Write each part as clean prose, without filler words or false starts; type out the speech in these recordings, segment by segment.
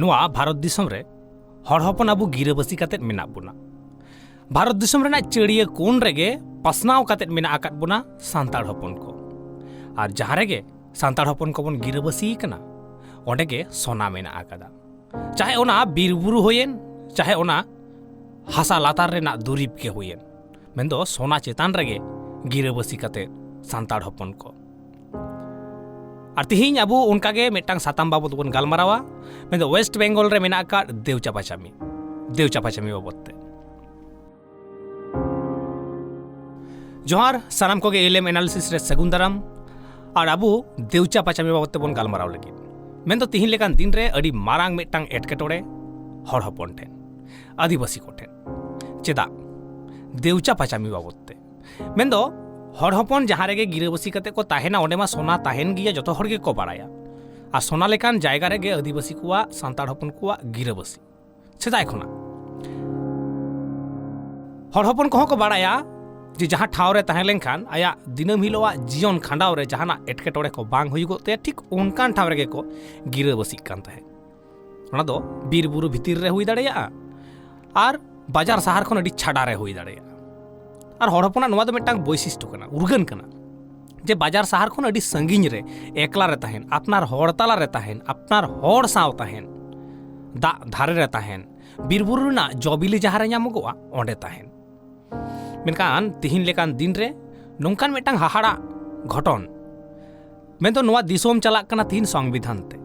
ᱱᱚᱣᱟ ᱵᱷᱟᱨᱚᱛ ᱫᱤᱥᱚᱢ ᱨᱮ ᱦᱚᱲ ᱦᱚᱯᱚᱱ ᱟᱵᱚ ᱜᱤᱨᱟᱹᱵᱟᱹᱥᱤ ᱠᱟᱛᱮᱫ ᱢᱮᱱᱟᱜ ᱵᱚᱱᱟ। ᱵᱷᱟᱨᱚᱛ ᱫᱤᱥᱚᱢ ᱨᱮᱱᱟᱜ ᱪᱟᱹᱲᱤᱭᱟᱹ ᱠᱳণ ᱨᱮᱜᱮ ᱯᱟᱥᱱᱟᱣ ᱠᱟᱛᱮᱫ ᱢᱮᱱᱟᱜ ᱟᱠᱟᱫ ᱵᱚᱱᱟ ᱥᱟᱱᱛᱟᱲ ᱦᱚᱯᱚन ᱠᱚ। ᱟᱨ ᱡᱟᱦᱟᱸ ᱨᱮᱜᱮ ᱥᱟᱱᱛᱟᱲ ᱦᱚᱯᱚन ᱠᱚᱵᱚᱱ ᱜᱤᱨᱟᱹᱵᱟᱹᱥᱤ ᱠᱟᱱᱟ ᱚᱸᱰᱮ ᱜᱮ ᱥᱚᱱᱟ ᱢᱮᱱᱟᱜ ᱟᱠᱟᱫᱟ। ᱪᱟᱦᱮ ᱚᱱᱟ ᱵᱤᱨ ᱵᱩᱨᱩ ᱦᱩᱭᱮᱱ, ᱪᱟᱦᱮ ᱚᱱᱟ ᱦᱟᱥᱟ ᱞᱟᱛᱟᱨ ᱨᱮᱱᱟᱜ ᱫᱩᱨᱤᱵ ᱜᱮ ᱦᱩᱭᱮᱱ, ᱢᱮᱱᱫᱚ ᱥᱚᱱᱟ ᱪᱮᱛᱟᱱ ᱨᱮᱜᱮ ᱜᱤᱨᱟᱹᱵᱟᱹᱥᱤ ᱠᱟᱛᱮᱫ ᱥᱟᱱᱛᱟᱲ ᱦᱚᱯᱚन ᱠᱚ। ᱟᱨ ᱛᱤᱦᱤᱧ ᱟᱵᱚ ᱚᱱᱠᱟᱜᱮ ᱢᱤᱫᱴᱟᱝ ᱥᱟᱛᱟᱢ ᱵᱟᱵᱚᱫ ᱵᱚᱱ ᱜᱟᱞᱢᱟᱨᱟᱣᱟ, ᱢᱮᱱᱫᱚ ᱳᱭᱮᱥᱴ ᱵᱮᱝᱜᱚᱞ ᱨᱮ ᱢᱮᱱᱟᱜ ᱟᱠᱟᱫ ᱫᱮᱣᱪᱟᱯᱟᱪᱟᱢᱤ ᱵᱟᱵᱚᱫ ᱛᱮ। ᱡᱚᱦᱟᱨ ᱥᱟᱱᱟᱢ ᱠᱚᱜᱮ ᱮᱞᱮᱢ ᱮᱱᱟᱞᱤᱥᱤᱥ ᱨᱮ ᱥᱟᱹᱜᱩᱱ ᱫᱟᱨᱟᱢ। ᱟᱨ ᱟᱵᱚ ᱫᱮᱣᱪᱟᱯᱟᱪᱟᱢᱤ ᱵᱟᱵᱚᱫ ᱛᱮᱵᱚᱱ ᱜᱟᱞᱢᱟᱨᱟᱣ ᱞᱟᱹᱜᱤᱫ, ᱢᱮᱱᱫᱚ ᱛᱤᱦᱤᱧ ᱞᱮᱠᱟᱱ ᱫᱤᱱ ᱨᱮ ᱟᱹᱰᱤ ᱢᱟᱨᱟᱝ ᱢᱤᱫᱴᱟᱝ ᱮᱴᱠᱮᱴᱚᱬᱮ ᱦᱚᱲ ᱦᱚᱯᱚᱱ ᱴᱷᱮᱱ, ᱟᱹᱫᱤᱵᱟᱹᱥᱤ ᱠᱚ ᱴᱷᱮᱱ। ᱪᱮᱫᱟᱜ? ᱫᱮᱣᱪᱟᱯᱟᱪᱟᱢᱤ ᱵᱟᱵᱚᱫ ᱛᱮ। ᱢᱮᱱᱫᱚ ᱦᱚᱲ ᱦᱚᱯᱚᱱ ᱡᱟᱦᱟᱸ ᱨᱮᱜᱮ ᱜᱤᱨᱟᱹᱵᱟᱹᱥᱤ ᱠᱟᱛᱮ ᱠᱚ ᱛᱟᱦᱮᱱᱟ ᱚᱸᱰᱮ ᱢᱟ ᱥᱚᱱᱟ ᱛᱟᱦᱮᱱ ᱜᱮᱭᱟ, ᱡᱚᱛᱚ ᱦᱚᱲ ᱜᱮᱠᱚ ᱵᱟᱲᱟᱭᱟ। ᱟᱨ ᱥᱚᱱᱟ ᱞᱮᱠᱟᱱ ᱡᱟᱭᱜᱟ ᱨᱮᱜᱮ ᱟᱹᱫᱤᱵᱟᱹᱥᱤ ᱠᱚᱣᱟᱜ, ᱥᱟᱱᱛᱟᱲ ᱦᱚᱯᱚᱱ ᱠᱚᱣᱟᱜ ᱜᱤᱨᱟᱹᱵᱟᱹᱥᱤ ᱥᱮᱫᱟᱭ ᱠᱷᱚᱱᱟᱜ। ᱦᱚᱲ ᱦᱚᱯᱚᱱ ᱠᱚᱦᱚᱸ ᱠᱚ ᱵᱟᱲᱟᱭᱟ ᱡᱮ ᱡᱟᱦᱟᱸ ᱴᱷᱟᱶ ᱨᱮ ᱛᱟᱦᱮᱸ ᱞᱮᱱᱠᱷᱟᱱ ᱟᱭᱟᱜ ᱫᱤᱱᱟᱹᱢ ᱦᱤᱞᱳᱜᱟᱜ ᱡᱤᱭᱚᱱ ᱠᱷᱟᱸᱰᱟᱣ ᱨᱮ ᱡᱟᱦᱟᱱᱟᱜ ᱮᱴᱠᱮᱴᱚᱬᱮ ko ᱵᱟᱝ ᱦᱩᱭᱩᱜᱚᱜ ᱛᱟᱭᱟ, ᱴᱷᱤᱠ ᱚᱱᱠᱟᱱ ᱴᱷᱟᱶ ᱨᱮᱜᱮ ᱠᱚ ᱜᱤᱨᱟᱹᱵᱟᱹᱥᱤᱜ ᱠᱟᱱ ᱛᱟᱦᱮᱸᱫ। ᱚᱱᱟ ᱫᱚ ᱵᱤᱨ ᱵᱩᱨᱩ ᱵᱷᱤᱛᱤᱨ ᱨᱮ ᱦᱩᱭ ᱫᱟᱲᱮᱭᱟᱜᱼᱟ ᱟᱨ ᱵᱟᱡᱟᱨ ᱥᱟᱦᱟᱨ ᱠᱷᱚᱱ ᱟᱹᱰᱤ ᱪᱷᱟᱰᱟ ᱨᱮ ᱦᱩᱭ ᱫᱟᱲᱮᱭᱟᱜᱼᱟ। ᱟᱨ ᱦᱚᱲ ᱦᱚᱯᱚᱱᱟᱜ ᱱᱚᱣᱟ ᱫᱚ ᱢᱤᱫᱴᱟᱝ ᱵᱳᱭᱥᱤᱥᱴᱚ ᱠᱟᱱᱟ, ᱩᱨᱜᱟᱹᱱ ᱠᱟᱱᱟ, ᱡᱮ ᱵᱟᱡᱟর ᱥᱟᱦᱟᱨ ᱠᱷᱚᱱ ᱟᱹᱰᱤ ᱥᱟᱺᱜᱤᱧ ᱨᱮ ᱮᱠᱞᱟ ᱨᱮ ᱛᱟᱦᱮᱱ, ᱟᱯᱱᱟর ᱦᱚᱲ ᱛᱟᱞᱟ ᱨᱮ ᱛᱟᱦᱮᱱ, ᱟᱯᱱᱟর ᱦᱚᱲ ᱥᱟᱶ ᱛᱟᱦᱮᱱ, ᱫᱟᱜ ᱫᱷᱟᱨᱮ ᱨᱮ ᱛᱟᱦᱮᱱ, ᱵᱤᱨ ᱵᱩᱨᱩ ᱨᱮᱱᱟᱜ ᱡᱚᱵᱤᱞᱤ ᱡᱟᱦᱟᱸ ᱨᱮ ᱧᱟᱢᱚᱜᱚᱜᱼᱟ ᱚᱸᱰᱮ ᱛᱟᱦᱮᱱ। ᱢᱮᱱᱠᱷᱟᱱ ᱛᱤᱦᱤᱧ ᱞᱮᱠᱟᱱ ᱫᱤᱱ ᱨᱮ ᱱᱚᱝᱠᱟᱱ ᱢᱤᱫᱴᱟᱝ ᱦᱟᱦᱟᱲᱟᱜ ᱜᱷᱚᱴᱚᱱ, ᱢᱮᱱᱫᱚ ᱱᱚᱣᱟ ᱫᱤᱥᱚᱢ ᱪᱟᱞᱟᱜ ᱠᱟᱱᱟ ᱛᱤᱦᱤᱧ ᱥᱚᱝᱵᱤᱫᱷᱟᱱ ᱛᱮ।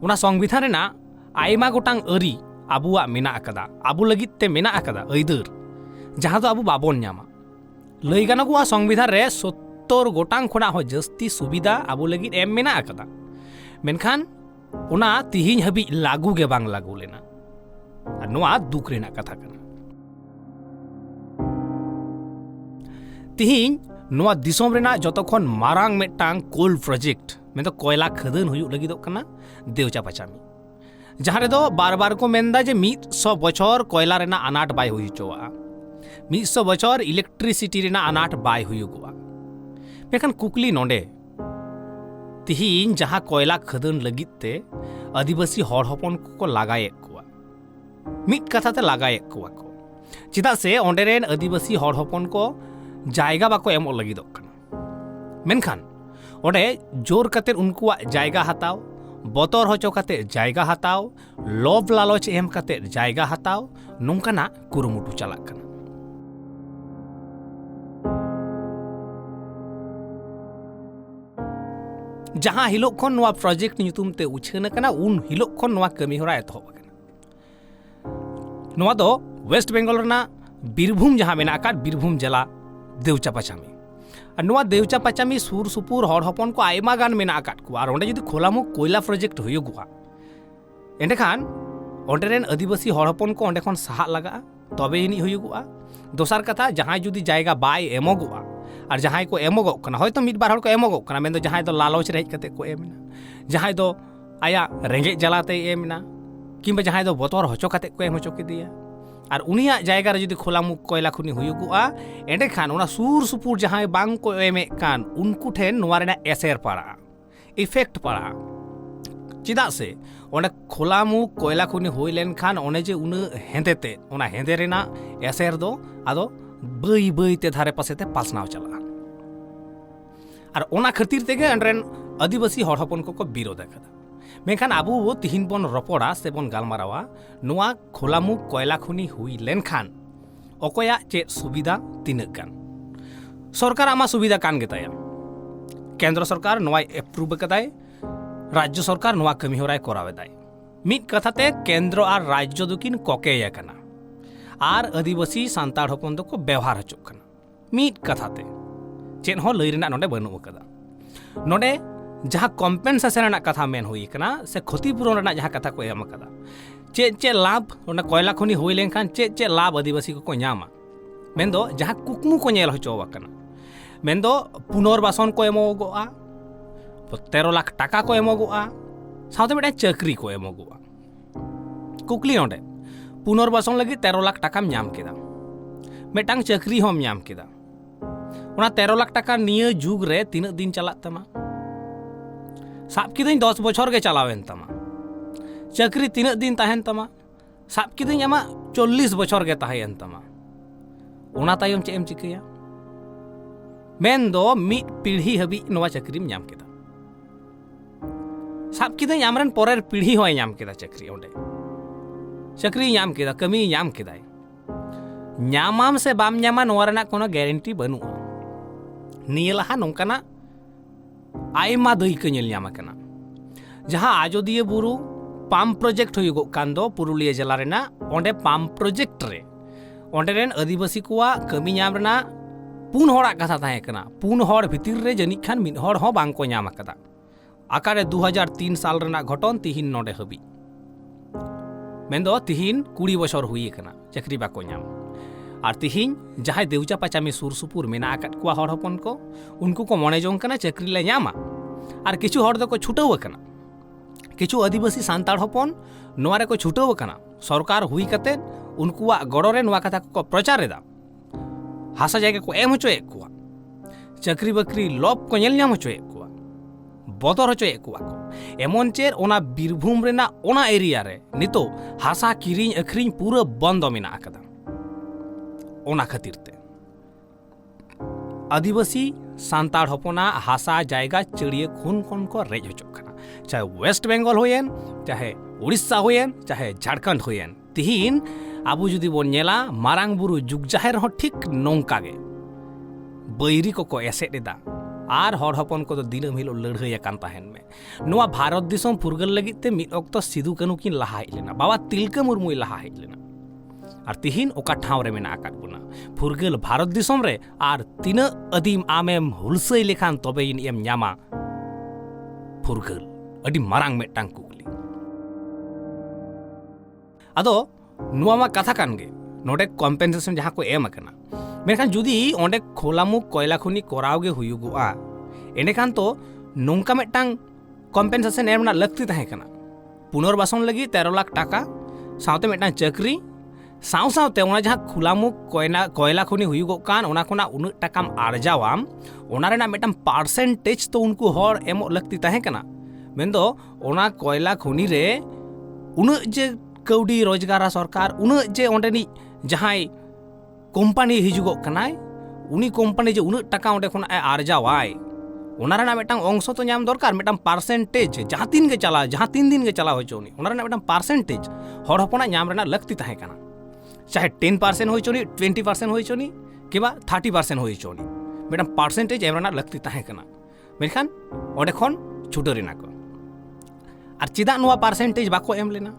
ᱚᱱᱟ ᱥᱚᱝᱵᱤᱫᱷᱟᱱ ᱨᱮᱱᱟᱜ ᱟᱭᱢᱟ ᱜᱚᱴᱟᱝ ᱟᱹᱨᱤ ᱟᱵᱚᱣᱟᱜ ᱢᱮᱱᱟᱜ ᱟᱠᱟᱫᱟ, ᱟᱵᱚ ᱞᱟᱹᱜᱤᱫ te ᱢᱮᱱᱟᱜ ᱟᱠᱟᱫᱟ ᱟᱹᱭᱫᱟᱹᱨ, ᱡᱟᱦᱟᱸ ᱫᱚ ᱟᱵᱚ ᱵᱟᱵᱚᱱ ᱧᱟᱢᱟ। ᱞᱟᱹᱭ ᱜᱟᱱᱚᱜᱚᱜᱼᱟ ᱥᱚᱝᱵᱤᱫᱷᱟᱱ ᱨᱮ 70 ᱜᱚᱴᱟᱝ ᱠᱷᱚᱱᱟᱜ ᱦᱚᱸ ᱡᱟᱹᱥᱛᱤ ᱥᱩᱵᱤᱫᱷᱟ ᱟᱵᱚ ᱞᱟᱹᱜᱤᱫ ᱮᱢ ᱢᱮᱱᱟᱜ ᱟᱠᱟᱫᱟ। ᱢᱮᱱᱠᱷᱟᱱ ᱚᱱᱟ ᱛᱤᱦᱤᱧ ᱦᱟᱹᱵᱤᱡ ᱞᱟᱹᱜᱩ ᱜᱮ ᱵᱟᱝ ᱞᱟᱹᱜᱩ ᱞᱮᱱᱟ। ᱟᱨ ᱱᱚᱣᱟ ᱫᱩᱠ ᱨᱮᱱᱟᱜ ᱠᱟᱛᱷᱟ ᱠᱟᱱᱟ। ᱛᱤᱦᱤᱧ ᱱᱚᱣᱟ ᱫᱤᱥᱚᱢ ᱨᱮᱱᱟᱜ ᱡᱚᱛᱚᱠᱷᱚᱱ ᱢᱟᱨᱟᱝ ᱢᱤᱫᱴᱟᱝ ᱠᱳᱞ ᱯᱨᱚᱡᱮक्ᱴ, ᱢᱮᱱᱫᱚ ᱠᱚᱭᱞᱟ ᱠᱷᱟᱹᱫᱟᱹᱱ ᱦᱩᱭᱩᱜ ᱞᱟᱹᱜᱤᱫᱚᱜ ᱠᱟᱱᱟ ᱫᱮᱣᱪᱟᱯᱟᱪᱟᱢᱤ। ᱡᱟᱦᱟᱸ ᱨᱮᱫᱚ ᱵᱟᱨ ᱵᱟᱨ ᱠᱚ ᱢᱮᱱᱫᱟ ᱡᱮ 100 ᱵᱚᱪᱷᱚᱨ ᱠᱚᱭᱞᱟ ᱨᱮᱱᱟᱜ ᱟᱱᱟᱴ ᱵᱟᱭ ᱦᱩᱭ ᱦᱚᱪᱚᱣᱟᱜᱼᱟ, 100 ᱵᱚᱪᱷᱚᱨ ইলেকট্রিসিটি ᱨᱮᱱᱟᱜ ᱟᱱᱟᱴ ᱵᱟᱭ ᱦᱩᱭᱩᱜᱚᱜᱼᱟ। ᱢᱮᱱᱠᱷᱟᱱ ᱠᱩᱠᱞᱤ ᱱᱚᱰᱮ, ᱛᱤᱦᱤᱧ ᱡᱟᱦᱟᱸ ᱠᱚᱭᱞᱟ ᱠᱷᱟᱹᱫᱟᱹᱱ ᱞᱟᱹᱜᱤᱫ te ᱟᱹᱫᱤᱵᱟᱹᱥᱤ ᱦᱚᱲ ᱦᱚᱯᱚᱱ ᱠᱚ ᱞᱟᱜᱟᱭᱮᱫ ᱠᱚᱣᱟ, ᱢᱤᱫ ᱠᱟᱛᱷᱟ ᱛᱮ ᱞᱟᱜᱟᱭᱮᱫ ᱠᱚᱣᱟ ᱠᱚ, ᱪᱮᱫᱟᱜ ᱥᱮ ᱚᱸᱰᱮ ᱨᱮᱱ ᱟᱹᱫᱤᱵᱟᱹᱥᱤ ᱦᱚᱲ ᱦᱚᱯᱚᱱ ᱠᱚ ᱡᱟᱭᱜᱟ ᱵᱟᱠᱚ ᱮᱢᱚᱜ ᱞᱟᱹᱜᱤᱫᱚᱜ ᱠᱟᱱᱟ। ᱢᱮᱱᱠᱷᱟᱱ ᱚᱸᱰᱮ ᱡᱳᱨ ᱠᱟᱛᱮᱫ ᱩᱱᱠᱩᱣᱟᱜ ᱡᱟᱭᱜᱟ ᱦᱟᱛᱟᱣ, ᱵᱚᱛᱚᱨ ᱦᱚᱪᱚ ᱠᱟᱛᱮᱫ ᱡᱟᱭᱜᱟ ᱦᱟᱛᱟᱣ, ᱞᱚᱵᱽ ᱞᱟᱞᱚᱪ ᱮᱢ ᱠᱟᱛᱮᱫ ᱡᱟᱭᱜᱟ ᱦᱟᱛᱟᱣ, ᱱᱚᱝᱠᱟᱱᱟᱜ ᱠᱩᱨᱩᱢᱩᱴᱩ ᱪᱟᱞᱟᱜ ᱠᱟᱱᱟ। ᱡᱟᱦᱟᱸ ᱦᱤᱞᱳᱜ ᱠᱷᱚᱱ ᱱᱚᱣᱟ ᱯᱨᱚᱡᱮᱠᱴ ᱧᱩᱛᱩᱢ ᱛᱮ ᱩᱪᱷᱟᱹᱱ ᱟᱠᱟᱱᱟ ᱩᱱ ᱦᱤᱞᱳᱜ ᱠᱷᱚᱱ ᱱᱚᱣᱟ ᱠᱟᱹᱢᱤ ᱦᱚᱨᱟ ᱮᱛᱚᱦᱚᱵ ᱟᱠᱟᱱᱟ। ᱱᱚᱣᱟ ᱫᱚ ᱳᱭᱮᱥᱴ ᱵᱮᱝᱜᱚᱞ ᱨᱮᱱᱟᱜ ᱵᱤᱨᱵᱷᱩᱢ ᱡᱟᱦᱟᱸ ᱢᱮᱱᱟᱜ ᱟᱠᱟᱫ ᱵᱤᱨᱵᱷᱩᱢ ᱡᱮᱞᱟ ᱫᱮᱣᱪᱟᱯᱟᱪᱟᱢᱤ। ᱟᱨ ᱱᱚᱣᱟ ᱫᱮᱣᱪᱟᱯᱟᱪᱟᱢᱤ ᱥᱩᱨ ᱥᱩᱯᱩᱨ ᱦᱚᱲ ᱦᱚᱯᱚᱱ ᱠᱚ ᱟᱭᱢᱟ ᱜᱟᱱ ᱢᱮᱱᱟᱜ ᱟᱠᱟᱫ ᱠᱚᱣᱟ। ᱟᱨ ᱚᱸᱰᱮ ᱡᱩᱫᱤ ᱠᱷᱳᱞᱟᱢᱩᱠᱷ ᱠᱚᱭᱞᱟ ᱯᱨᱚᱡᱮᱠᱴ ᱦᱩᱭᱩᱜᱚᱜᱼᱟ, ᱮᱸᱰᱮᱠᱷᱟᱱ ᱚᱸᱰᱮ ᱨᱮᱱ ᱟᱹᱫᱤᱵᱟᱹᱥᱤ ᱦᱚᱲ ᱦᱚᱯᱚᱱ ᱠᱚ ᱚᱸᱰᱮ ᱠᱷᱚᱱ ᱥᱟᱦᱟᱜ ᱞᱟᱜᱟᱜᱼᱟ, ᱛᱚᱵᱮ ᱟᱹᱱᱤᱡ ᱦᱩᱭᱩᱜᱚᱜᱼᱟ। ᱫᱚᱥᱟᱨ ᱠᱟᱛᱷᱟ, ᱡᱟᱦᱟᱸᱭ ᱡᱩᱫᱤ ᱡᱟᱭᱜᱟ ᱵᱟᱭ ᱮᱢᱚᱜᱚᱜᱼᱟ, ᱟᱨ ᱡᱟᱦᱟᱸᱭ ᱠᱚ ᱮᱢᱚᱜᱚᱜ ᱠᱟᱱᱟ, ᱦᱚᱭᱛᱳ ᱢᱤᱫ ᱵᱟᱨ ᱦᱚᱲ ᱠᱚ ᱮᱢᱚᱜᱚᱜ ᱠᱟᱱᱟ, ᱢᱮᱱᱫᱚ ᱡᱟᱦᱟᱸᱭ ᱫᱚ ᱞᱟᱞᱚᱪ ᱨᱮ ᱦᱮᱡ ᱠᱟᱛᱮ ᱠᱚ ᱮᱢᱮᱱᱟ, ᱡᱟᱦᱟᱸᱭ ᱫᱚ ᱟᱭᱟᱜ ᱨᱮᱸᱜᱮᱡ ᱡᱟᱞᱟᱛᱮᱭ ᱮᱢᱮᱱᱟ, ᱠᱤংᱵᱟ ᱡᱟᱦᱟᱸᱭ ᱫᱚ ᱵᱚᱛᱚᱨ ᱦᱚᱪᱚ ᱠᱟᱛᱮ ᱠᱚ ᱮᱢ ᱦᱚᱪᱚ ᱠᱮᱫᱮᱭᱟ। ᱟᱨ ᱩᱱᱤᱭᱟᱜ ᱡᱟᱭᱜᱟ ᱨᱮ ᱡᱩᱫᱤ ᱠᱷᱳᱞᱟᱢᱩᱠᱷ ᱠᱚᱭᱞᱟ ᱠᱷᱩᱱᱤ ᱦᱩᱭᱩᱜᱚᱜᱼᱟ, ᱮᱸᱰᱮᱠᱷᱟᱱ ᱚᱱᱟ ᱥᱩᱨ ᱥᱩᱯᱩᱨ ᱡᱟᱦᱟᱸᱭ ᱵᱟᱝ ᱠᱚ ᱮᱢᱮᱫ ᱠᱟᱱ ᱩᱱᱠᱩ ᱴᱷᱮᱱ ᱱᱚᱣᱟ ᱨᱮᱱᱟᱜ ᱮᱥᱮᱨ ᱯᱟᱲᱟᱜᱼᱟ, ᱤᱯᱷᱮᱠᱴ ᱯᱟᱲᱟᱜᱼᱟ। ᱪᱮᱫᱟᱜ ᱥᱮ ᱚᱸᱰᱮ ᱠᱷᱳᱞᱟᱢᱩᱠᱷ ᱠᱚᱭᱞᱟ ᱠᱷᱩᱱᱤ ᱦᱩᱭ ᱞᱮᱱᱠᱷᱟन ᱚᱱᱮ ᱡᱮ ᱩᱱᱟᱹᱜ ᱦᱮᱸᱫᱮᱛᱮ, ᱚᱱᱟ ᱦᱮᱸᱫᱮ ᱨᱮᱱᱟᱜ ᱮᱥᱮᱨ ᱫᱚ ᱟᱫᱚ ᱵᱟᱹᱭ ᱵᱟᱹᱭᱛᱮ ᱫᱷᱟᱨᱮ ᱯᱟᱥᱮᱛᱮ ᱯᱟᱥᱱᱟᱣ ᱪᱟᱞᱟᱜᱼᱟ। ᱟᱨ ᱚᱱᱟ ᱠᱷᱟᱹᱛᱤᱨ ᱛᱮᱜᱮ ᱚᱸᱰᱮ ᱨᱮᱱ ᱟᱹᱫᱤᱵᱟᱹᱥᱤ ᱦᱚᱲ ᱦᱚᱯᱚᱱ ᱠᱚᱠᱚ ᱵᱤᱨᱳধ ᱟᱠᱟᱫᱟ। ᱢᱮᱱᱠᱷᱟन ᱟᱵᱚ ᱛᱤᱦᱤᱧ ᱵᱚᱱ ᱨᱚᱯᱚᱲᱟ ᱥᱮ ᱵᱚᱱ ᱜᱟᱞᱢᱟᱨᱟᱣᱟ ᱱᱚᱣᱟ ᱠᱷᱳᱞᱟᱢᱩᱠᱷ ᱠᱚᱭᱞᱟ ᱠᱷᱩᱱᱤ ᱦᱩᱭ ᱞᱮᱱᱠᱷᱟन ᱚᱠᱚᱭᱟᱜ ᱪᱮᱫ ᱥᱩᱵᱤᱫᱷᱟ ᱛᱤᱱᱟᱹᱜ ᱜᱟᱱ। ᱥᱚᱨᱠᱟᱨᱟᱜ ᱢᱟ ᱥᱩᱵᱤᱫᱷᱟ ᱠᱟᱱ ᱜᱮᱛᱟᱭᱟ, ᱠᱮᱱᱫᱨᱚ ᱥᱚᱨᱠᱟর ᱱᱚᱣᱟᱭ ᱮᱯᱨᱩᱵᱷ ᱟᱠᱟᱫᱟᱭ, ᱨᱟᱡᱽᱡᱚ ᱥᱚᱨᱠᱟর ᱱᱚᱣᱟ ᱠᱟᱹᱢᱤ ᱦᱚᱨᱟᱭ ᱠᱚᱨᱟᱣ ᱮᱫᱟᱭ। ᱢᱤᱫ ᱠᱟᱛᱷᱟতে ᱠᱮন্দ্র আর রাজ্য দুকিন ককেই আকানা, আর আদিবাসী সান্তাড় হপন দোকো ব্যবহার হচুক কানা। মিড কথাতে চেন হো লই রেনাᱜ নডে বানু আকাদা। নডে যাহা কম্পেনসেশন রেনাᱜ কথা মেন হুই কানা, সে ক্ষতিপূরণ রেনাᱜ যাহা কথা কো এম আকাদা, ᱪᱮᱫ ᱞᱟᱵᱷ ᱚᱱᱟ ᱠᱚᱭᱞᱟ ᱠᱷᱚᱱᱤ ᱦᱩᱭ ᱞᱮᱱᱠᱷᱟᱱ ᱪᱮᱫ ᱞᱟᱵᱷ ᱟᱹᱫᱤᱵᱟᱹᱥᱤ ᱠᱚᱠᱚ ᱧᱟᱢᱟ, ᱢᱮᱱᱫᱚ ᱡᱟᱦᱟᱸ ᱠᱩᱠᱢᱩ ᱠᱚ ᱧᱮᱞ ᱦᱚᱪᱚ ᱟᱠᱟᱱᱟ, ᱢᱮᱱᱫᱚ ᱯᱩᱱᱚᱨᱵᱟᱥᱚᱱ ᱠᱚ ᱮᱢᱚᱜᱚᱜᱼᱟ, 13 লাখ টাকা ᱠᱚ ᱮᱢᱚᱜᱚᱜᱼᱟ, ᱥᱟᱶᱛᱮ ᱢᱤᱫᱴᱟᱝ ᱪᱟᱹᱠᱨᱤ ᱠᱚ ᱮᱢᱚᱜᱚᱜᱼᱟ। ᱠᱩᱠᱞᱤ ᱱᱚᱰᱮ, ᱯᱩᱱᱚᱨᱵᱟᱥᱚᱱ ᱞᱟᱹᱜᱤᱫ 13 লাখ টাকাম ᱧᱟᱢ ᱠᱮᱫᱟ, ᱢᱤᱫᱴᱟᱝ ᱪᱟᱹᱠᱨᱤ ᱦᱚᱸᱢ ᱧᱟᱢ ᱠᱮᱫᱟ, ᱚᱱᱟ 13 লাখ টাকা নিয়ে যুগ রে ᱛᱤᱱᱟᱹᱜ ᱫᱤᱱ ᱪᱟᱞᱟᱜ ᱛᱟᱢᱟ? ᱥᱟᱵ ᱠᱤᱫᱟᱹᱧ 10 বছর ᱜᱮ ᱪᱟᱞᱟᱣᱮᱱ ᱛᱟᱢᱟ। चाकरी तीना दिन तहन तमा साब किदीं आमा 40 बछर गे तहयन तमा ओना तायम चे एम चिकया मेन दो मिट पीढ़ी हबी नवा चाकरीम नाम केदा साब किदीं आमरन परेर पीढ़ी होय नाम केदा चाकरी ओंडे चाकरी नाम केदा कमी नाम केदाय ᱧᱟᱢᱟᱢ ᱥᱮ ᱵᱟᱢ ᱧᱟᱢᱟ ᱱᱚᱣᱟ ᱨᱮᱱᱟᱜ ᱠᱳᱱᱳ গ্যারেন্টি ᱵᱟᱹᱱᱩᱜᱼᱟ ᱱᱤᱭᱟᱹ ᱞᱟᱦᱟ ᱱᱚᱝᱠᱟᱱᱟᱜ ᱟᱭᱢᱟ ᱫᱟᱹᱭᱠᱟᱹ ᱧᱮᱞ ᱧᱟᱢ ᱟᱠᱟᱱᱟ ᱡᱟᱦᱟᱸ ᱟᱡᱚᱫᱤᱭᱟᱹ ᱵᱩᱨᱩ ᱯᱟᱢᱯ ᱯᱨᱚᱡᱮᱠᱴ ᱦᱩᱭᱩᱜᱚᱜ ᱠᱟᱱ ᱫᱚ ᱯᱩᱨᱩᱞᱤᱭᱟᱹ ᱡᱮᱞᱟ ᱨᱮᱱᱟᱜ ᱚᱸᱰᱮ ᱯᱟᱢᱯ ᱯᱨᱚᱡᱮᱠᱴ ᱨᱮ ᱚᱸᱰᱮ ᱨᱮᱱ ᱟᱹᱫᱤᱵᱟᱹᱥᱤ ᱠᱚᱣᱟᱜ ᱠᱟᱹᱢᱤ ᱧᱟᱢ ᱨᱮᱱᱟᱜ 4 ᱦᱚᱲᱟᱜ ᱠᱟᱛᱷᱟ ᱛᱟᱦᱮᱸ ᱠᱟᱱᱟ 4 ᱦᱚᱲ ᱵᱷᱤᱛᱤᱨ ᱨᱮ ᱡᱟᱹᱱᱤᱡ ᱠᱷᱟᱱ 1 ᱦᱚᱲ ᱦᱚᱸ ᱵᱟᱝ ᱠᱚ ᱧᱟᱢ ᱟᱠᱟᱫᱟ ᱟᱠᱟᱨᱮ 2003 ᱥᱟᱞ ᱨᱮᱱᱟᱜ ᱜᱷᱚᱴᱚᱱ ᱛᱤᱦᱤᱧ ᱱᱚᱰᱮ ᱦᱟᱹᱵᱤᱡ ᱢᱮᱱᱫᱚ ᱛᱤᱦᱤᱧ 20 ᱵᱚᱪᱷᱚᱨ ᱦᱩᱭ ᱟᱠᱟᱱᱟ ᱪᱟᱹᱠᱨᱤ ᱵᱟᱠᱚ ᱧᱟᱢ ᱟᱨ ᱛᱤᱦᱤᱧ ᱡᱟᱦᱟᱸᱭ ᱫᱮᱣᱪᱟ ᱯᱟᱪᱟᱢᱤ ᱥᱩᱨ ᱥᱩᱯᱩᱨ ᱢᱮᱱᱟᱜ ᱟᱠᱟᱫ ᱠᱚᱣᱟ ᱦᱚᱲ ᱦᱚᱯᱚᱱ ᱠᱚ ᱩᱱᱠᱩ ᱠᱚ ᱢᱚᱱᱮ ᱡᱚᱝ ᱠᱟᱱᱟ ᱪᱟᱹᱠᱨᱤ ᱞᱮ ᱧᱟᱢᱟ ᱟᱨ ᱠᱤᱪᱷᱩ ᱦᱚᱲ ᱫᱚᱠᱚ ᱪᱷᱩᱴᱟᱹᱣ ᱟᱠᱟᱱᱟ ᱠᱤᱪᱷᱩ ᱟᱹᱫᱤᱵᱟᱹᱥᱤ ᱥᱟᱱᱛᱟᱲ ᱦᱚᱯᱚᱱ ᱱᱚᱣᱟ ᱨᱮᱠᱚ ᱪᱷᱩᱴᱟᱹᱣ ᱟᱠᱟᱱᱟ ᱥᱚᱨᱠᱟর ᱦᱩᱭ ᱠᱟᱛᱮ ᱩᱱᱠᱩᱣᱟᱜ ᱜᱚᱲᱚ ᱨᱮ ᱱᱚᱣᱟ ᱠᱟᱛᱷᱟ ᱠᱚ ᱯᱨᱚᱪᱟᱨ ᱮᱫᱟ ᱦᱟᱥᱟ ᱡᱟᱭᱜᱟ ᱠᱚ ᱮᱢ ᱦᱚᱪᱚᱭᱮᱫ ᱠᱚᱣᱟ ᱪᱟᱹᱠᱨᱤ ᱵᱟᱹᱠᱨᱤ ᱞᱚᱵ ᱠᱚ ᱧᱮᱞ ᱧᱟᱢ ᱦᱚᱪᱚᱭᱮᱫ ᱠᱚᱣᱟ ᱵᱚᱫᱚᱨ ᱦᱚᱪᱚᱭᱮᱫ ᱠᱚᱣᱟ ᱠᱚ ᱮᱢᱚᱱ ᱪᱮᱫ ᱚᱱᱟ ᱵᱤᱨᱵᱷᱩᱢ ᱨᱮᱱᱟᱜ ᱚᱱᱟ ᱮᱨᱤᱭᱟ ᱨᱮ ᱱᱤᱛᱚᱜ ᱦᱟᱥᱟ ᱠᱤᱨᱤᱧ ᱟᱹᱠᱷᱨᱤᱧ ᱯᱩᱨᱟᱹ ᱵᱚᱱᱫᱚ ᱢᱮᱱᱟᱜ ᱟᱠᱟᱫᱟ ᱚᱱᱟ ᱠᱷᱟᱹᱛᱤᱨ ᱛᱮ आदिवासी सान्ताड़ हपना हासा जायगा चिड़िया खून खन को रेज होचोग कना चाहे वेस्ट बेंगल होयेन चाहे उड़ीसा होयेन चाहे झारखंड होयेन तिहिन आबो जुदी बोन नेला मारांग बुरु जुग जाहेर हो ठीक नोंका गे बैरी को एसेद एदा आर हर हपन को दिनम हिलो लड़हई आकान ताहेन में नोआ भारत दिसम फुरगल लगित ते मिद अक्तो सिदु कानु किन लहा हेज लेना बाबा तिलका मुर्मुई लहा हेज लेना और तिहिन ओका ठाव रे मेना आकाद बुना फुरगल भारत दिसम रे आर तिना अदीम आमेम हुलसई लेखान तबे इन एम ᱧᱟᱢᱟ फुरगल अडी मारांग मेटांग कुकली आदो नुआ मा कथा कान गे नोडे कॉम्पेंसेशन जहां को एम अकना मेखान जुदी ओंडे खोलामुख कोयला खुनी कोराव गे हुयुगुआ एनेखान तो नोंका मेटांग कॉम्पेंसेशन एम ना लगती ताहे कना पुनर्वासन लगी 13 लाख टाका सावते मेटांग चक्री साव सावते ओना जहां खुलामुख कोयला खुनी हुयुगो कान ओना खुना उन टाकाम आरजावाम ओना रेना मेटांग परसेंटेज तो उनको हर एमो लगती ताहे कना मेंदो ओना कोयला खुनी रे उन जे कौडी रोजगारा सरकार उन जे ओंडेनी जहां कोम्पानी हिजुगो कनाय उनी कोम्पानी जे उन टाका ओंडे खुना आरजावाय ओना रेना मेटांग अंश तो नाम दरकार मेटांग परसेंटेज जहां तीन गे चला जहां 3 दिन गे चला होचोनी ओना रेना मेटांग परसेंटेज हर हपना नाम रेना लगती ताहे कना चाहे 10% हो चोनी 20% हो चोनी कि 30% हो चोनी मेडम परसेंटेज एमना लगती ताहे कना मेखान ओंडे खन छुटो रेना को और चिदा नुआ परसेंटेज बाको एम लेना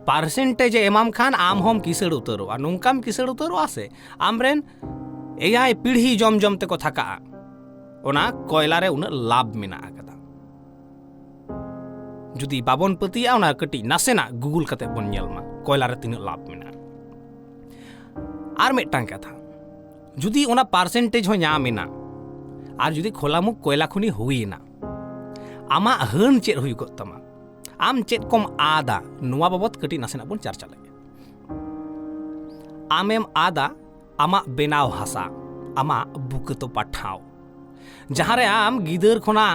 परसेंटेज एमाम खान आम हम किसड़ उतरो और नोंकाम किसड़ उतरो आसे आमरेन एयाय पीढ़ी जम जम ते को थाका ओना कोयला रे उना लाभ मेना आकदा जुदी बाबन पतिया ओना कटी नासेना गूगल कते बन नेलमा कोयला रे तिना लाभ मेना आर मेटांग कथा जुदी ओना परसेंटेज हो नामेना आर जुदी खोलामुख कोयला खुनी हुईना आमा हन चेद हुयुगो तमा आम चेद कम आदा नुआ बाबत कटी नासेना बन चर्चा लगे आमेम आदा आमा बेनाव हासा आमा बुकतो पाठाव जहां रे आम गिदर खना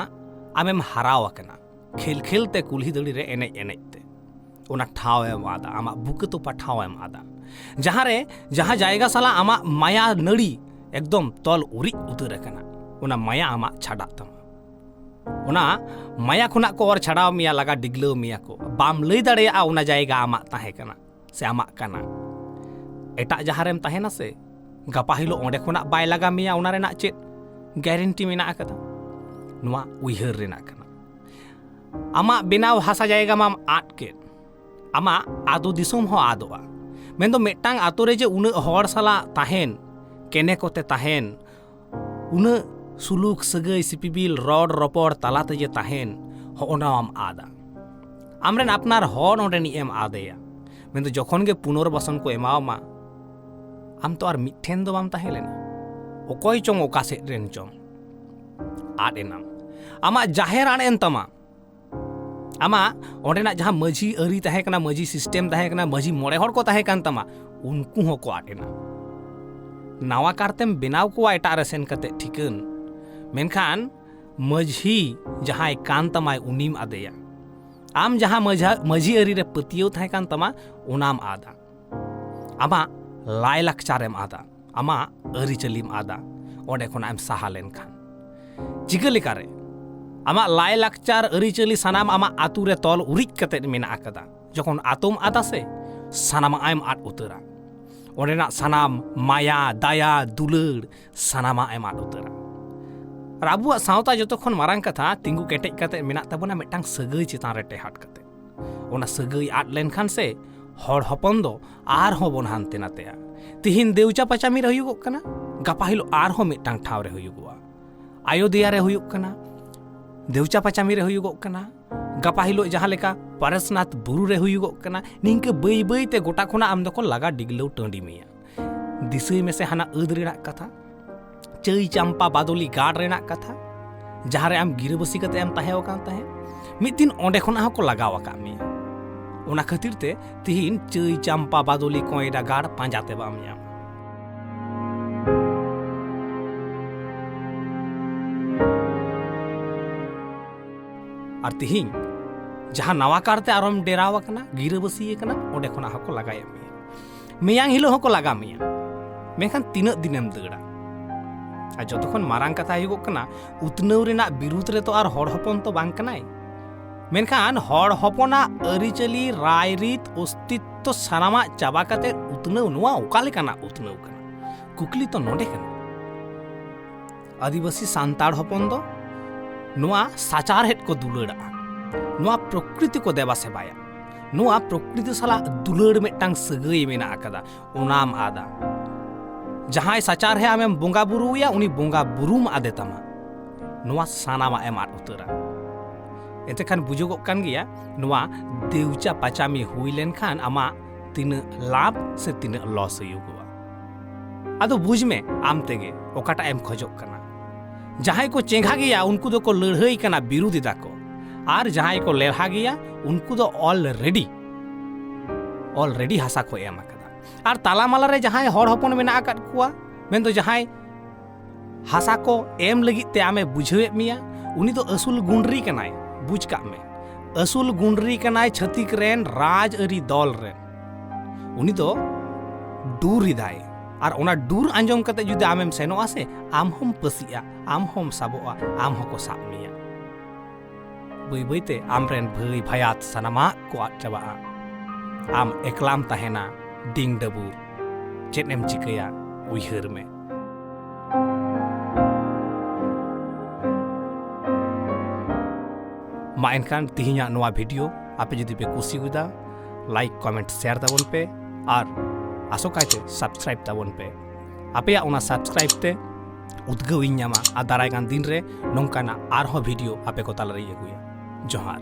आमेम हराव आकना खेल खेलते कुल्ही दड़ी रे एने एनेते ओना ठाव एम आदा आमा बुकतो पाठाव एम आदा जहां जायगा साला आमा माया नड़ी एकदम तल उरी उतर कना ओना माया आमा छाड़ा तमा ओना माया खुना को और छाड़ाव मिया लगा डिगलो मिया को बाम लई दाड़ेया ओना जायगा आमा ताहे कना से आमा कना एटा जहारेम ताहेना से गपा हिलो ओंडे खुना बाय लगा मिया ओना रेना चेत गारंटी मेना आकदा नुआ उइहर रेना कना आमा बेनाव हासा जायगा माम आट के आमा आदो दिसोम हो आदोआ मेन मेटांग आतो रे जे उन हर साला ताहेन केने कोते ताहेन उन सुलुक सगई सिपिबिल रड रपड़ तालाते जे ताहेन होना आम आदा आमरेन अपनार हर ओंडेनी एम आदेया मेन जखन गे पुनर्वासन को एमावमा आम तो आर मिठेन दो बाम ताहे लेना ओकय चोंग ओका सेद रेन चोंग आद एनाम आमा जाहेर आन एन तमा आमा ओंडेना जहां मझी अरी ताहे कना मझी सिस्टेम ताहे कना मझी मोड़े हर को ताहे कान तमा उनको हो को आटेना नावा कारतेम बेनाव को एटा रे सेन कते ठिकन मेनखान मझी जहां कान तमाय उनीम आदेया आम जहाँ माझी अरी रे पतियो थाहे कान तमा ओनाम आदा आमा लाय लाक्चारेम आदा आमा अरी चलीम आदा ओंडे खनाम साहा लेनखान चिका लेकारे आमा लाय लाक्चार अरी चली सानाम आमा आतु रे तोल उरिक कते मेना आकदा जखन आतोम आदा से सानाम आयम आद उतरा ओंडेना सानाम माया दाया दुलड़ सानामा आयम आद उतरा और आबुआ सावता जो खन मारांग कथा तिंगु केटेज कते मेना तबना मिटांग सगई चितान रे टेहाट कते ओना सगई आद लेनखान से हर हपन दो आर हो बोन हानते नातेया तिहिन देवचा पचामी रे हुयुगोग कना गापा हिलो आर हो मिटांग ठाव रे हुयुगोआ अयोध्या रे हुयुग कना देवचा पचामी रे हुयुगोग कना गापा हिलो जहां लेका परसनाथ बुरु रे हुयुगोग कना निंके बई बई ते गोटा खोना आम दको लगा डिगलौ टंडी मिया दिसई में से हाना अद रेना कथा चई चंपा बादोली गाड़ रेना कथा जहां रे आम गिरबसी कते आम ताहेव कान ताहे मिद दिन ओंडे खोना हको लगाव का मिया ओना खातिर ते तिहिन चई चंपा बादोली कोयडा गाड़ पांजाते बाम याम और तिहिन जहां नवा कारते आरम डेराव कना गिरबसी कना ओंडे खोना हको लगाय मिया मियांग हिलो हको लगा मिया मेखान तीन दिनेम दड़ा आ जतखन मारांग कथा हुयुगोग कना उतनव रेना बिरुद्ध रे तो आर हड़ हपन तो बांग कनाय मेनखान हड़ हपना अरिचली रायरीत अस्तित्व सानामा चाबा कते उतनव नुआ ओका लेकाना उतनव कना कुकली तो नोडे कना आदिवासी सांताड़ हपन दो नुआ साचार हेट को दुलड़ा नुआ प्रकृति को देवा सेबाया नुआ प्रकृति साला दुलड़ मिटांग सगई मेना आकदा ओनाम आदा जहां साचार है आमेम बोंगा बुरुया उनी बोंगा बुरुम आदे तमा नुआ सानामा एम आद उतरा एते खान बुझोगोग कान गिया नुआ देवचा पचामी हुई लेन खान आमा तीन लाभ से तीन लॉस हुयुगोआ आदो बुझ में आम तेगे ओकाटा एम खोजोग कना जहां को चेंगा गया उनको दो को लड़ाई कना विरोधी दाको और जहां को लेहा गया उनको दो ऑलरेडी हासा को एम आकदा और तालामाला रे जहां हड़ हपन मेना आकाद कुआ मेन तो जहां हासा को एम लगी ते आमे बुझे मिया उनी तो असुल गुंडरी कनाय बुझ का में असुल गुंडरी कनाय छतिक रेन राज अरी दल रे उनी तो दूर हिदाय और ओना दूर आंजम कते जुदि आमेम सेनो आसे आम हम पसिया आम हम साबोआ आम हको साब मिया बई बईते आमरेन भई भयात सनामा को आद चाबा आम एकलाम ताहेना डिंग डबूर चेत एम चिकया उइहर में मा एनखान तिहिया नोआ वीडियो आपे जुदि पे कुसी हुदा लाइक कमेंट शेयर ताबन पे और आसोकायते सब्सक्राइब ताबन पे आपे ओना सब्सक्राइब ते उद्गव इᱧ ᱧᱟᱢᱟ आ दारायगान दिन रे नोंकाना आरहो वीडियो आपे को ताला रे अगुया जोहार।